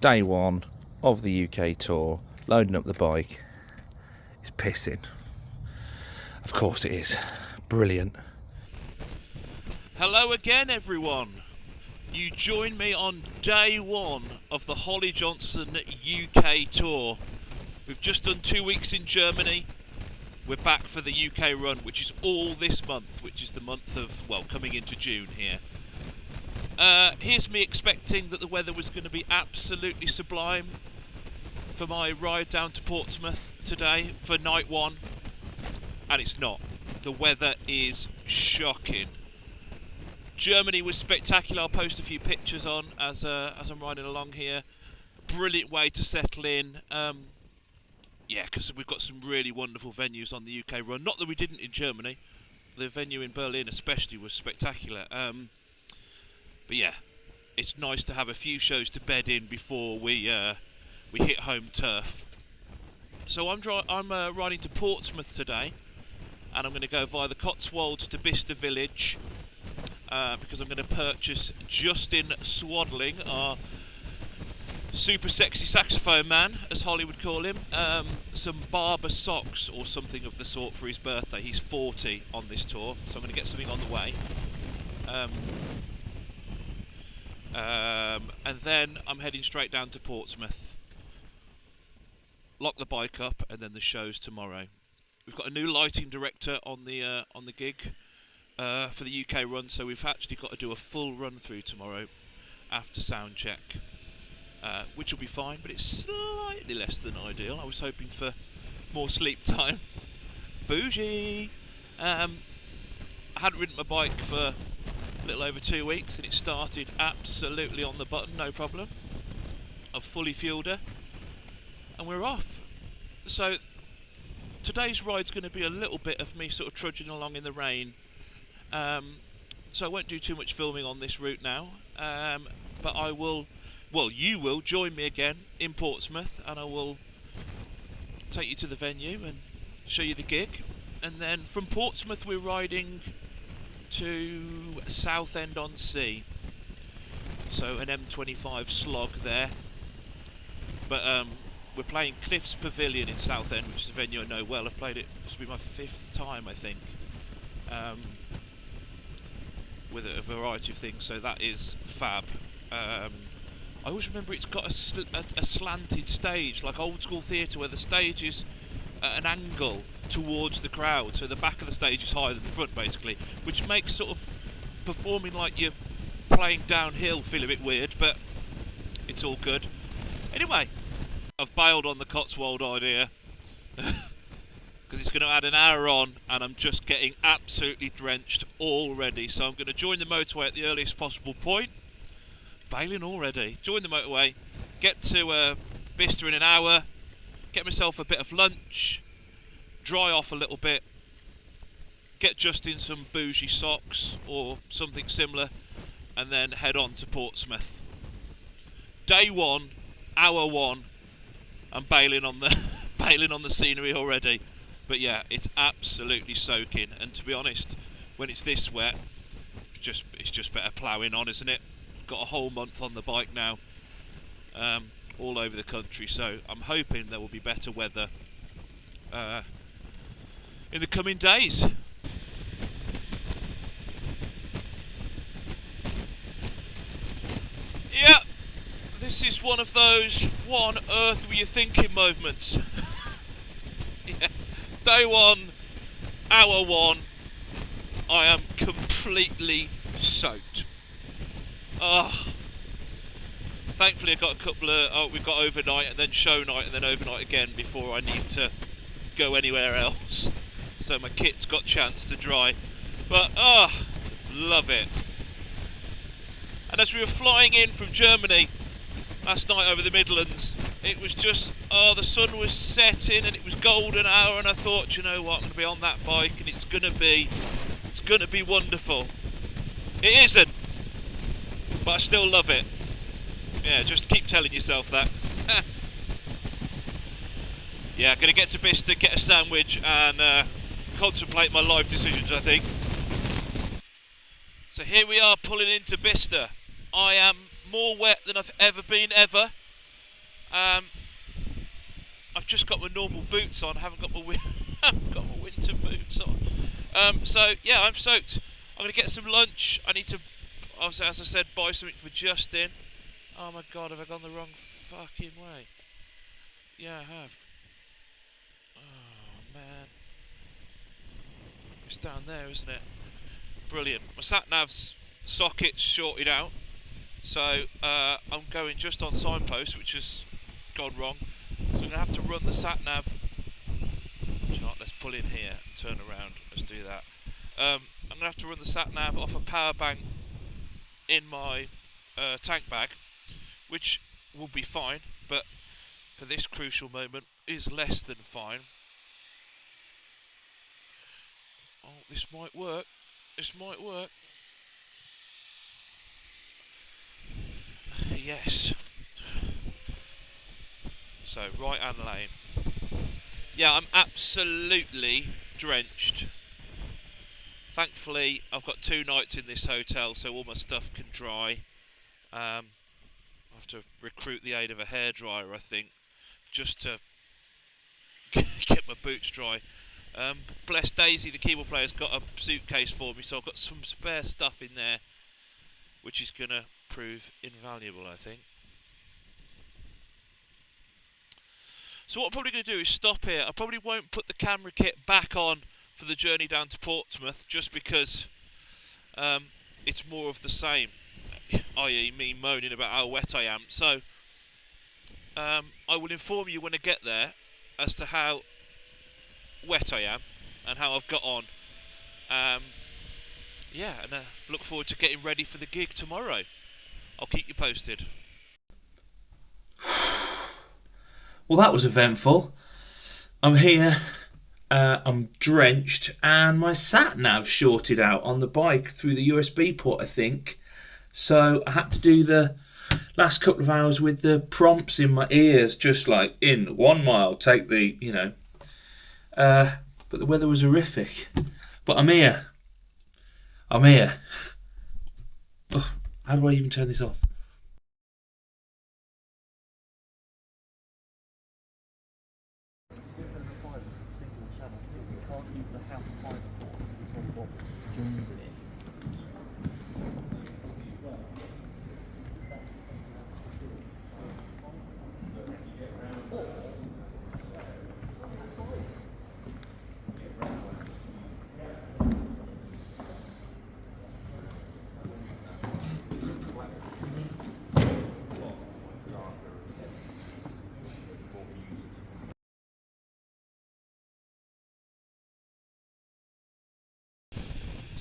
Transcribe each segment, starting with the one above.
day one of the UK tour, loading up the bike. It's pissing. Of course it is. Brilliant. Hello again, everyone. You join me on day one of the Holly Johnson UK tour. We've just done 2 weeks in Germany. We're back for the UK run, which is all this month, which is the month of, well, coming into June here. Here's me expecting that the weather was going to be absolutely sublime for my ride down to Portsmouth today for night one, and it's not. The weather is shocking. Germany was spectacular. I'll post a few pictures on as I'm riding along here. Brilliant way to settle in. Yeah, because we've got some really wonderful venues on the UK run. Not that we didn't in Germany. The venue in Berlin especially was spectacular. But yeah, it's nice to have a few shows to bed in before we hit home turf. So I'm riding to Portsmouth today, and I'm going to go via the Cotswolds to Bicester Village, because I'm going to purchase Justin Swaddling, our super sexy saxophone man, as Holly would call him, some Barber socks or something of the sort for his birthday. He's 40 on this tour, so I'm going to get something on the way. And then I'm heading straight down to Portsmouth, lock the bike up, and then the show's tomorrow. We've got a new lighting director on the gig for the UK run, so we've actually got to do a full run through tomorrow after sound check. Which will be fine, but it's slightly less than ideal. I was hoping for more sleep time. Bougie! I hadn't ridden my bike for a little over 2 weeks, and it started absolutely on the button, no problem. I've fully fueled her, and we're off. So today's ride's going to be a little bit of me sort of trudging along in the rain. So I won't do too much filming on this route now, but I will. Well, you will join me again in Portsmouth, and I will take you to the venue and show you the gig. And then from Portsmouth we're riding to Southend-on-Sea, so an M25 slog there. But we're playing Cliffs Pavilion in Southend, which is a venue I know well. I've played it, this will be my 5th time, I think, with a variety of things, so that is fab. I always remember it's got a slanted stage, like old school theatre, where the stage is at an angle towards the crowd, so the back of the stage is higher than the front, basically, which makes sort of performing like you're playing downhill feel a bit weird, but it's all good. Anyway, I've bailed on the Cotswold idea, because it's going to add an hour on, and I'm just getting absolutely drenched already, so I'm going to join the motorway at the earliest possible point. Bailing already. Join the motorway, get to Bicester in an hour, get myself a bit of lunch, dry off a little bit, get Justin some bougie socks or something similar, and then head on to Portsmouth. Day one, hour one, I'm bailing on the scenery already. But yeah, it's absolutely soaking, and to be honest, when it's this wet, it's just better ploughing on, isn't it? Got a whole month on the bike now, all over the country, so I'm hoping there will be better weather in the coming days. Yeah, this is one of those what on earth were you thinking moments. Yeah. Day one, hour one, I am completely soaked. Oh, thankfully I got a couple of, we've got overnight and then show night and then overnight again before I need to go anywhere else. So my kit's got chance to dry. But, love it. And as we were flying in from Germany last night over the Midlands, it was just, the sun was setting and it was golden hour, and I thought, you know what, I'm going to be on that bike and it's going to be wonderful. It isn't. But I still love it. Yeah, just keep telling yourself that. Yeah, I'm going to get to Bicester, get a sandwich, and contemplate my life decisions, I think. So here we are pulling into Bicester. I am more wet than I've ever been, ever. I've just got my normal boots on. I haven't got my got my winter boots on. So yeah, I'm soaked. I'm gonna get some lunch. I need to, as I said, buy something for Justin. Oh my God, have I gone the wrong fucking way? Yeah, I have. Oh man, it's down there, isn't it? Brilliant. My sat nav's socket's shorted out, so I'm going just on signpost, which has gone wrong. So I'm gonna have to run the sat nav. Do you know what? Let's pull in here and turn around. Let's do that. I'm gonna have to run the sat nav off a power bank in my tank bag, which will be fine, but for this crucial moment is less than fine. Oh, this might work. This might work. Yes. So, right hand lane. Yeah, I'm absolutely drenched. Thankfully, I've got 2 nights in this hotel, so all my stuff can dry. I have to recruit the aid of a hairdryer, I think, just to get my boots dry. Bless Daisy, the keyboard player's got a suitcase for me, so I've got some spare stuff in there, which is going to prove invaluable, I think. So what I'm probably going to do is stop here. I probably won't put the camera kit back on for the journey down to Portsmouth, just because it's more of the same, i.e. me moaning about how wet I am. So I will inform you when I get there as to how wet I am and how I've got on. Yeah, and look forward to getting ready for the gig tomorrow. I'll keep you posted. Well, that was eventful. I'm here, I'm drenched, and my sat-nav shorted out on the bike through the USB port, I think. So I had to do the last couple of hours with the prompts in my ears, just like, in 1 mile, take the, you know. But the weather was horrific. But I'm here. I'm here. Oh, how do I even turn this off?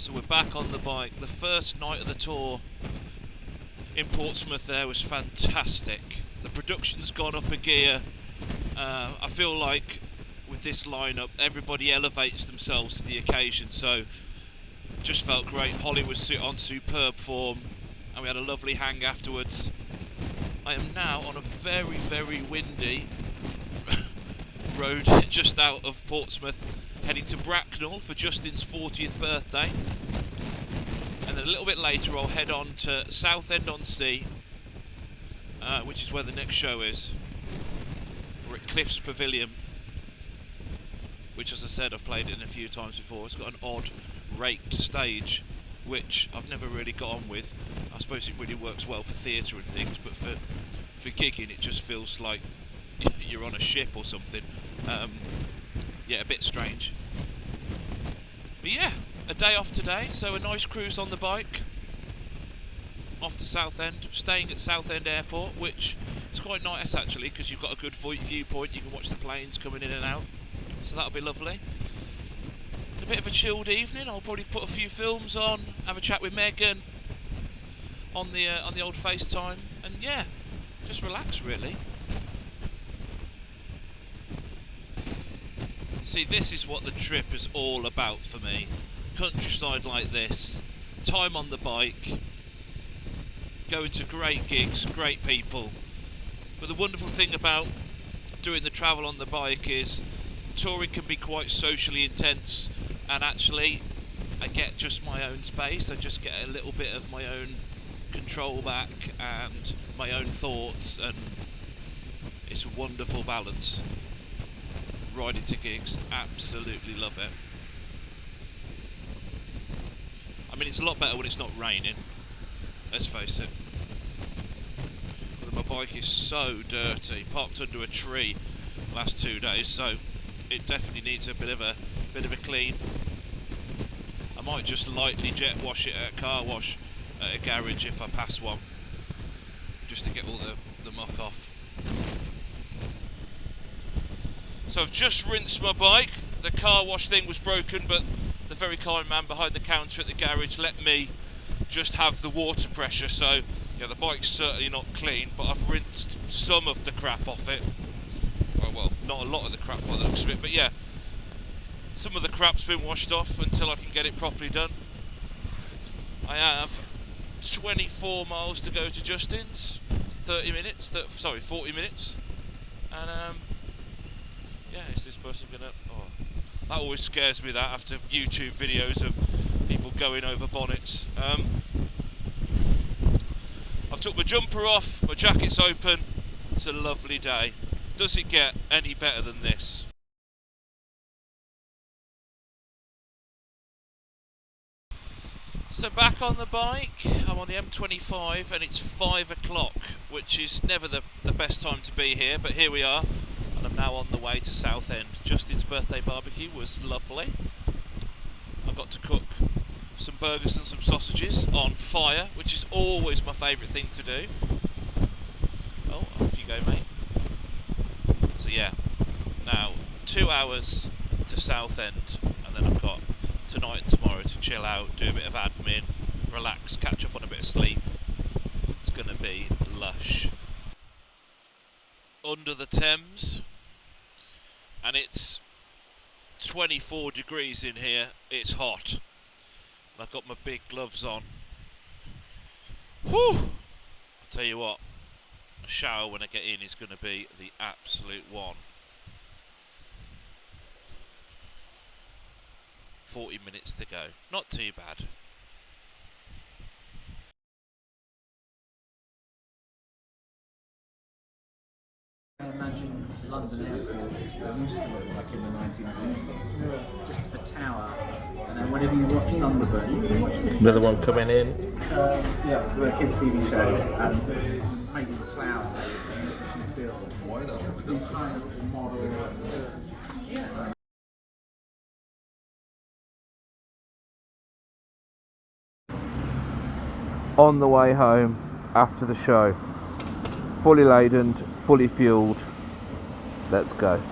So we're back on the bike. The first night of the tour in Portsmouth there was fantastic. The production's gone up a gear. I feel like with this lineup everybody elevates themselves to the occasion, so just felt great. Holly was on superb form and we had a lovely hang afterwards. I am now on a very, very windy road just out of Portsmouth, heading to Bracknell for Justin's 40th birthday, and then a little bit later I'll head on to Southend-on-Sea, which is where the next show is. We're at Cliffs Pavilion, which, as I said, I've played in a few times before. It's got an odd raked stage, which I've never really got on with. I suppose it really works well for theatre and things, but for gigging it just feels like you're on a ship or something. Yeah, a bit strange. But yeah, a day off today, so a nice cruise on the bike off to Southend, staying at Southend Airport, which is quite nice actually, because you've got a good viewpoint. You can watch the planes coming in and out, so that'll be lovely. A bit of a chilled evening. I'll probably put a few films on, have a chat with Megan on the old FaceTime, and yeah, just relax really. See, this is what the trip is all about for me. Countryside like this, time on the bike, going to great gigs, great people. But the wonderful thing about doing the travel on the bike is touring can be quite socially intense, and actually I get just my own space. I just get a little bit of my own control back and my own thoughts, and It's a wonderful balance. Riding to gigs, absolutely love it. I mean, it's a lot better when it's not raining, let's face it. But my bike is so dirty, parked under a tree last 2 days, so it definitely needs a bit of a clean. I might just lightly jet wash it at a car wash at a garage if I pass one, just to get all the muck off. So I've just rinsed my bike. The car wash thing was broken, but the very kind man behind the counter at the garage let me just have the water pressure. So yeah, the bike's certainly not clean, but I've rinsed some of the crap off it. Well, not a lot of the crap by the looks of it, but yeah, some of the crap's been washed off until I can get it properly done. I have 24 miles to go to Justin's, 40 minutes, and yeah, is this person gonna... Oh, that always scares me, that, after YouTube videos of people going over bonnets. I've took my jumper off, my jacket's open, it's a lovely day. Does it get any better than this? So back on the bike, I'm on the M25 and it's 5 o'clock, which is never the best time to be here, but here we are. And I'm now on the way to Southend. Justin's birthday barbecue was lovely. I got to cook some burgers and some sausages on fire, which is always my favourite thing to do. Oh, off you go, mate. So yeah, now 2 hours to Southend, and then I've got tonight and tomorrow to chill out, do a bit of admin, relax, catch up on a bit of sleep. It's going to be lush. Under the Thames, and it's 24 degrees in here. It's hot, and I've got my big gloves on. Whew! I'll tell you what, a shower when I get in is going to be the absolute one. 40 minutes to go, not too bad. I imagine London Airport used to look like in the 1960s. Just a tower, and then whenever you watch Thunderbird, Another one coming in. yeah, the kids' TV show, and making Slough, and you build these tiny little model. On the way home after the show, fully laden, fully fueled. Let's go.